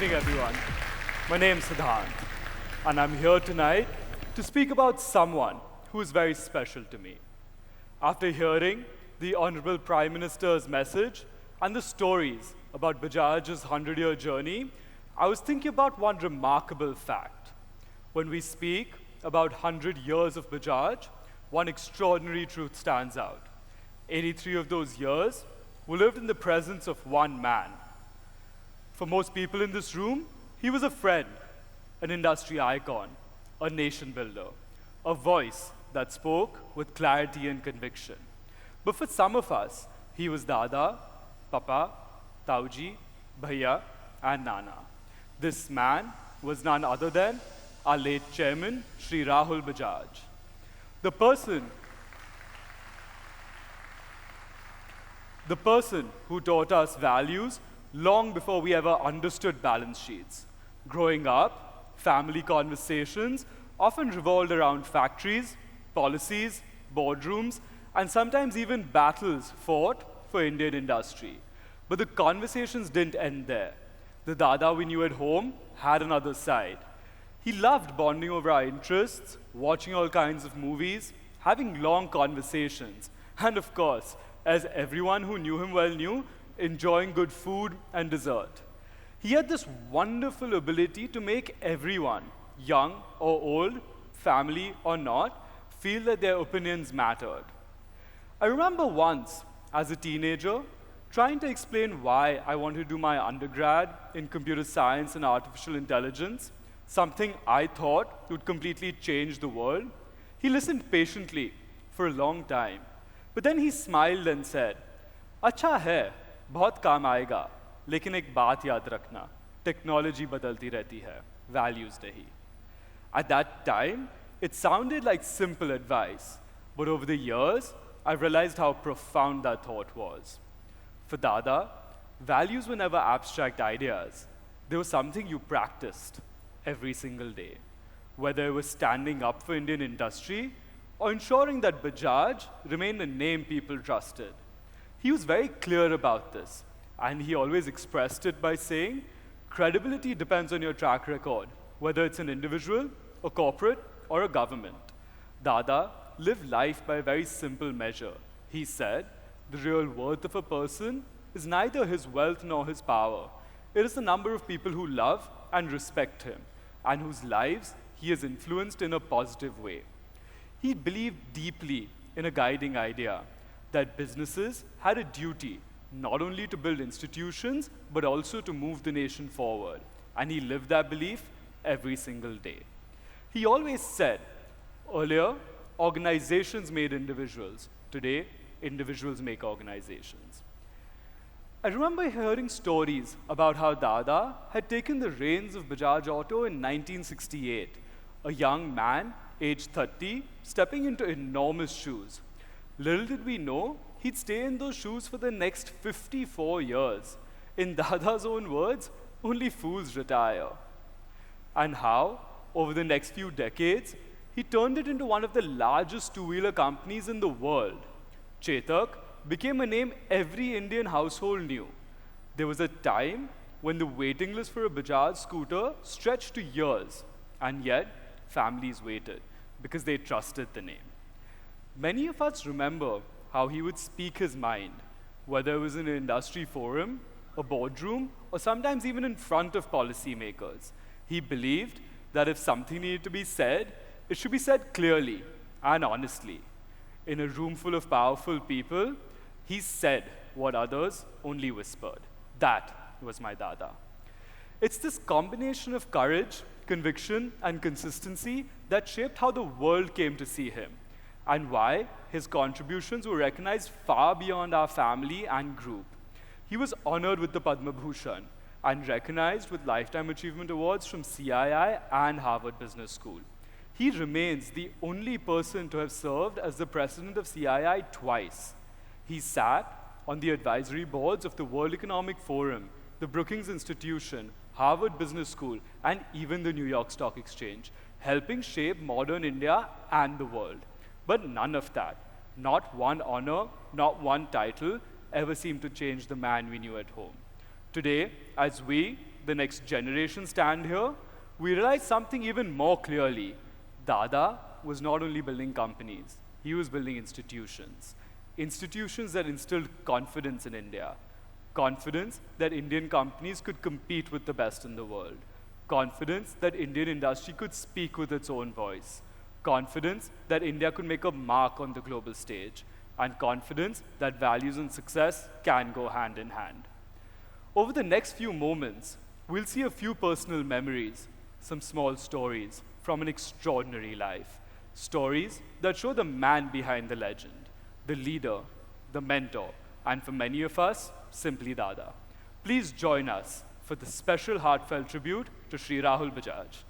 evening, everyone. My name's Siddhant, and I'm here tonight to speak about someone who is very special to me. After hearing the Honorable Prime Minister's message and the stories about Bajaj's 100-year journey, I was thinking about one remarkable fact. When we speak about 100 years of Bajaj, one extraordinary truth stands out. 83 of those years were lived in the presence of one man. For most people in this room, he was a friend, an industry icon, a nation builder, a voice that spoke with clarity and conviction. But for some of us, he was Dada, Papa, Tauji, Bhaiya, and Nana. This man was none other than our late chairman, Shri Rahul Bajaj. The person who taught us values long before we ever understood balance sheets. Growing up, family conversations often revolved around factories, policies, boardrooms, and sometimes even battles fought for Indian industry. But the conversations didn't end there. The Dada we knew at home had another side. He loved bonding over our interests, watching all kinds of movies, having long conversations, and of course, as everyone who knew him well knew, enjoying good food and dessert. He had this wonderful ability to make everyone, young or old, family or not, feel that their opinions mattered. I remember once, as a teenager, trying to explain why I wanted to do my undergrad in computer science and artificial intelligence, something I thought would completely change the world. He listened patiently for a long time, but then he smiled and said, "अच्छा है, बहुत काम आएगा, लेकिन एक बात याद रखना, technology बदलती रहती है, values नहीं." At that time, it sounded like simple advice, but over the years, I realized how profound that thought was. For Dada, values were never abstract ideas. They were something you practiced every single day, whether it was standing up for Indian industry or ensuring that Bajaj remained a name people trusted. He was very clear about this, and he always expressed it by saying, credibility depends on your track record, whether it's an individual, a corporate, or a government. Dada lived life by a very simple measure. He said, the real worth of a person is neither his wealth nor his power. It is the number of people who love and respect him, and whose lives he has influenced in a positive way. He believed deeply in a guiding idea that businesses had a duty not only to build institutions, but also to move the nation forward. And he lived that belief every single day. He always said, earlier, organizations made individuals. Today, individuals make organizations. I remember hearing stories about how Dada had taken the reins of Bajaj Auto in 1968, a young man, aged 30, stepping into enormous shoes. Little did we know, he'd stay in those shoes for the next 54 years. In Dada's own words, only fools retire. And how, over the next few decades, he turned it into one of the largest two-wheeler companies in the world. Chetak became a name every Indian household knew. There was a time when the waiting list for a Bajaj scooter stretched to years, and yet families waited because they trusted the name. Many of us remember how he would speak his mind, whether it was in an industry forum, a boardroom, or sometimes even in front of policymakers. He believed that if something needed to be said, it should be said clearly and honestly. In a room full of powerful people, he said what others only whispered. That was my Dada. It's this combination of courage, conviction, and consistency that shaped how the world came to see him, and why his contributions were recognized far beyond our family and group. He was honored with the Padma Bhushan and recognized with Lifetime Achievement Awards from CII and Harvard Business School. He remains the only person to have served as the president of CII twice. He sat on the advisory boards of the World Economic Forum, the Brookings Institution, Harvard Business School, and even the New York Stock Exchange, helping shape modern India and the world. But none of that, not one honor, not one title, ever seemed to change the man we knew at home. Today, as we, the next generation stand here, we realize something even more clearly. Dada was not only building companies, he was building institutions. Institutions that instilled confidence in India. Confidence that Indian companies could compete with the best in the world. Confidence that Indian industry could speak with its own voice. Confidence that India could make a mark on the global stage. And confidence that values and success can go hand in hand. Over the next few moments, we'll see a few personal memories, some small stories from an extraordinary life. Stories that show the man behind the legend, the leader, the mentor, and for many of us, simply Dada. Please join us for the special heartfelt tribute to Shri Rahul Bajaj.